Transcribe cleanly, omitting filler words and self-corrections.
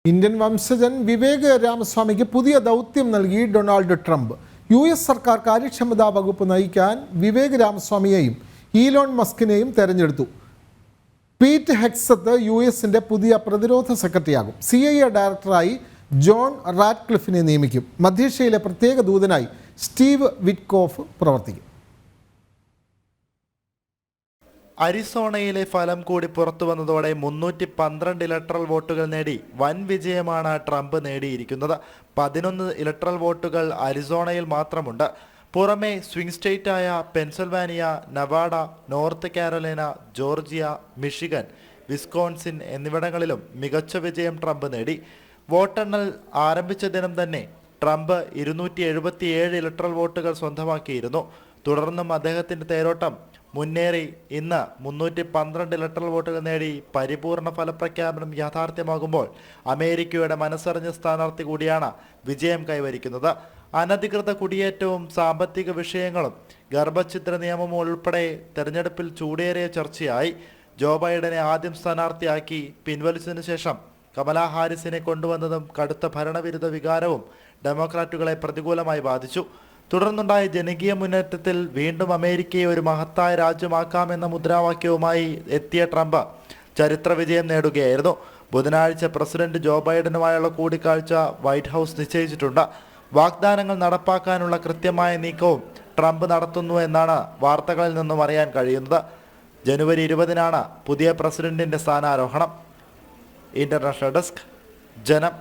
Indian വംശജൻ Vivek രാമസ്വാമിക്ക് പുതിയ ദൗത്യം നൽകി ഡൊണാൾഡ് ട്രംപ്. US സർക്കാർ കാര്യക്ഷമതാ വകുപ്പ് നയിക്കാൻ വിവേക് രാമസ്വാമിയെയും ഈലോൺ മസ്കിനെയും തെരഞ്ഞെടുത്തു. പീറ്റ് ഹെക്സത്ത് US-ന്റെ പുതിയ പ്രതിരോധ സെക്രട്ടറിയാകും. CIA ഡയറക്ടറായി ജോൺ റാറ്റ്ക്ലിഫിനെ നിയമിക്കും. മധ്യേഷ്യയിലെ പ്രത്യേക ദൂതനായി സ്റ്റീവ് വിറ്റ്കോഫ് പ്രവർത്തിക്കും. അരിസോണയിലെ ഫലം കൂടി പുറത്തു വന്നതോടെ 312 ഇലക്ട്രൽ വോട്ടുകൾ നേടി വൻ വിജയമാണ് ട്രംപ് നേടിയിരിക്കുന്നത്. 11 ഇലക്ട്രൽ വോട്ടുകൾ അരിസോണയിൽ മാത്രമുണ്ട്. പുറമെ സ്വിംഗ് സ്റ്റേറ്റായ Pennsylvania, Nevada, North Carolina, Georgia, Michigan, Wisconsin എന്നിവിടങ്ങളിലും മികച്ച വിജയം ട്രംപ് നേടി. വോട്ടെണ്ണൽ ആരംഭിച്ച ദിനം തന്നെ ട്രംപ് 277 ഇലക്ട്രൽ വോട്ടുകൾ സ്വന്തമാക്കിയിരുന്നു. തുടർന്നും അദ്ദേഹത്തിന്റെ തേരോട്ടം മുന്നേറി ഇന്ന് 312 ഇലക്ട്രൽ വോട്ടുകൾ നേടി പരിപൂർണ ഫലപ്രഖ്യാപനം യാഥാർത്ഥ്യമാകുമ്പോൾ അമേരിക്കയുടെ മനസ്സറിഞ്ഞ സ്ഥാനാർത്ഥി കൂടിയാണ് വിജയം കൈവരിക്കുന്നത്. അനധികൃത കുടിയേറ്റവും സാമ്പത്തിക വിഷയങ്ങളും ഗർഭഛിദ്ര നിയമവും ഉൾപ്പെടെ തെരഞ്ഞെടുപ്പിൽ ചൂടേറിയ ചർച്ചയായി. ജോ ബൈഡനെ ആദ്യം സ്ഥാനാർത്ഥിയാക്കി പിൻവലിച്ചതിനു ശേഷം കമലാ ഹാരിസിനെ കൊണ്ടുവന്നതും കടുത്ത ഭരണവിരുദ്ധ വികാരവും ഡെമോക്രാറ്റുകളെ പ്രതികൂലമായി ബാധിച്ചു. തുടർന്നുണ്ടായ ജനകീയ മുന്നേറ്റത്തിൽ വീണ്ടും അമേരിക്കയെ ഒരു മഹത്തായ രാജ്യമാക്കാമെന്ന മുദ്രാവാക്യവുമായി എത്തിയ ട്രംപ് ചരിത്ര വിജയം നേടുകയായിരുന്നു. ബുധനാഴ്ച പ്രസിഡന്റ് ജോ ബൈഡനുമായുള്ള കൂടിക്കാഴ്ച വൈറ്റ് ഹൗസ് നിശ്ചയിച്ചിട്ടുണ്ട്. വാഗ്ദാനങ്ങൾ നടപ്പാക്കാനുള്ള കൃത്യമായ നീക്കവും ട്രംപ് നടത്തുന്നു എന്നാണ് വാർത്തകളിൽ നിന്നും അറിയാൻ കഴിയുന്നത്. ജനുവരി 20-നാണ് പുതിയ പ്രസിഡന്റിന്റെ സ്ഥാനാരോഹണം. ഇന്റർനാഷണൽ ഡെസ്ക്, ജനം.